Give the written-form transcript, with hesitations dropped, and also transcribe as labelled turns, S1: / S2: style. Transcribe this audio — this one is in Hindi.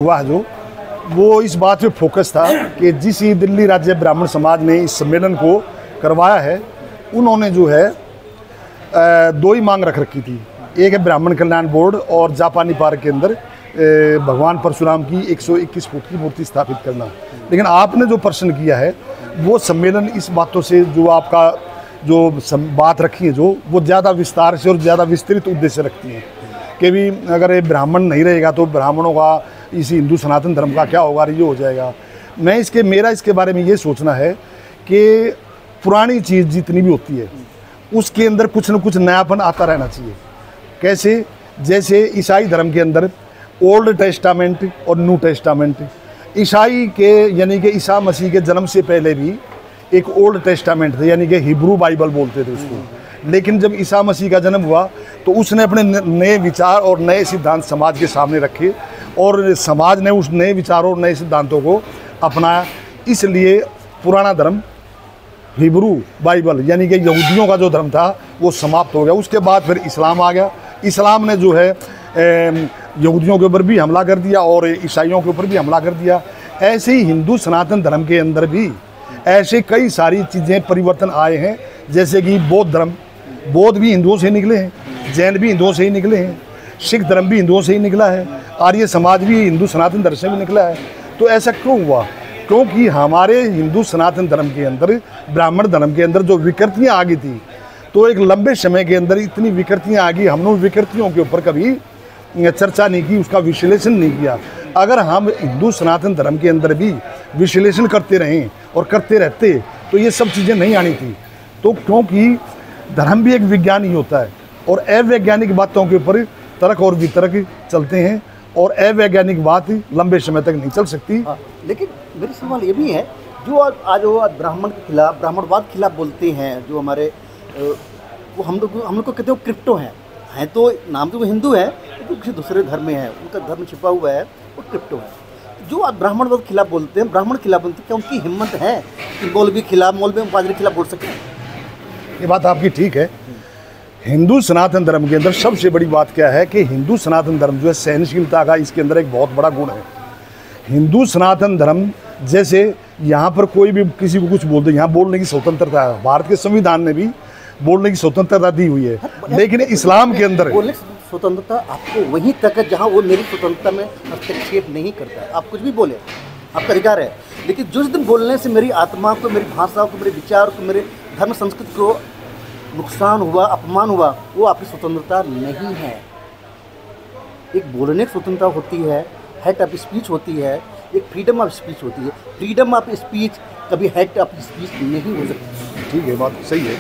S1: हुआ जो वो इस बात पे फोकस था कि जिस दिल्ली राज्य ब्राह्मण समाज ने इस सम्मेलन को करवाया है, उन्होंने जो है दो ही मांग रख रखी थी। एक है ब्राह्मण कल्याण बोर्ड और जापानी पार्क के अंदर भगवान परशुराम की 121 फुट की मूर्ति स्थापित करना। लेकिन आपने जो प्रश्न किया है वो सम्मेलन इस बातों से जो आपका जो बात रखी है जो वो ज़्यादा विस्तार से और ज़्यादा विस्तृत उद्देश्य रखती है कि भी अगर ये ब्राह्मण नहीं रहेगा तो ब्राह्मणों का इसी हिंदू सनातन धर्म का क्या होगा, ये हो जाएगा। मेरा इसके बारे में ये सोचना है कि पुरानी चीज़ जितनी भी होती है उसके अंदर कुछ न कुछ नयापन आता रहना चाहिए। कैसे? जैसे ईसाई धर्म के अंदर ओल्ड टेस्टामेंट और न्यू टेस्टामेंट, ईसाई के यानी कि ईसा मसीह के जन्म से पहले भी एक ओल्ड टेस्टामेंट थे, यानी कि हिब्रू बाइबल बोलते थे उसको। लेकिन जब ईसा मसीह का जन्म हुआ तो उसने अपने नए विचार और नए सिद्धांत समाज के सामने रखे और समाज ने उस नए विचारों और नए सिद्धांतों को अपनाया। इसलिए पुराना धर्म हिब्रू बाइबल यानी कि यहूदियों का जो धर्म था वो समाप्त हो गया। उसके बाद फिर इस्लाम आ गया। इस्लाम ने जो है यहूदियों के ऊपर भी हमला कर दिया और ईसाइयों के ऊपर भी हमला कर दिया। ऐसे ही हिंदू सनातन धर्म के अंदर भी ऐसे कई सारी चीज़ें परिवर्तन आए हैं। जैसे कि बौद्ध धर्म, बौद्ध भी हिंदुओं से निकले हैं, जैन भी हिंदुओं से ही निकले हैं, सिख धर्म भी हिंदुओं से ही निकला है, आर्य समाज भी हिंदू सनातन धर्म से भी निकला है। तो ऐसा क्यों हुआ? क्योंकि हमारे हिंदू सनातन धर्म के अंदर, ब्राह्मण धर्म के अंदर जो विकृतियाँ आ गई थी, तो एक लंबे समय के अंदर इतनी विकृतियाँ आ गई, हमने उन विकृतियों के ऊपर कभी चर्चा नहीं की, उसका विश्लेषण नहीं किया। अगर हम हिंदू सनातन धर्म के अंदर भी विश्लेषण करते रहें और करते रहते तो ये सब चीज़ें नहीं आनी थी। तो क्योंकि धर्म भी एक विज्ञान ही होता है और अवैज्ञानिक बातों के ऊपर तर्क और वितर्क चलते हैं और अवैज्ञानिक बात लंबे समय तक नहीं चल सकती।
S2: लेकिन मेरा सवाल ये भी है, जो आज ब्राह्मण के खिलाफ, ब्राह्मणवाद के खिलाफ बोलते हैं, जो हमारे वो हम लोग को कहते हो क्रिप्टो हैं तो नाम तो वो हिंदू है तो किसी दूसरे धर्म में है, उनका धर्म छिपा हुआ है, वो क्रिप्टो है। जो आज ब्राह्मणवाद के खिलाफ बोलते हैं, ब्राह्मण के खिलाफ बोलते हैं, क्या उनकी हिम्मत है कि मौलवी के खिलाफ, मौलवी पादरी के खिलाफ बोल सकें?
S1: ये बात आपकी ठीक है। हिंदू सनातन धर्म के अंदर सबसे बड़ी बात क्या है कि हिंदू सनातन धर्म जो है सहनशीलता का, इसके अंदर एक बहुत बड़ा गुण है। हिंदू सनातन धर्म जैसे यहाँ पर कोई भी किसी को कुछ बोल दे, यहाँ बोलने की स्वतंत्रता है। भारत के संविधान ने भी बोलने की स्वतंत्रता दी हुई है। लेकिन इस्लाम के अंदर
S2: बोलने की स्वतंत्रता आपको वहीं तक है जहाँ वो मेरी स्वतंत्रता में हस्तक्षेप नहीं करता है। आप कुछ भी बोले, आपका अधिकार है। लेकिन जिस दिन बोलने से मेरी आत्मा को, मेरी भाषा को, मेरे विचार को, मेरे धर्म संस्कृति को नुकसान हुआ, अपमान हुआ, वो आपकी स्वतंत्रता नहीं है। एक बोलने की स्वतंत्रता होती है, हेड ऑफ स्पीच होती है, एक फ्रीडम ऑफ स्पीच होती है। फ्रीडम ऑफ स्पीच कभी हेड ऑफ स्पीच नहीं हो सकती।
S1: ठीक है, बात सही है।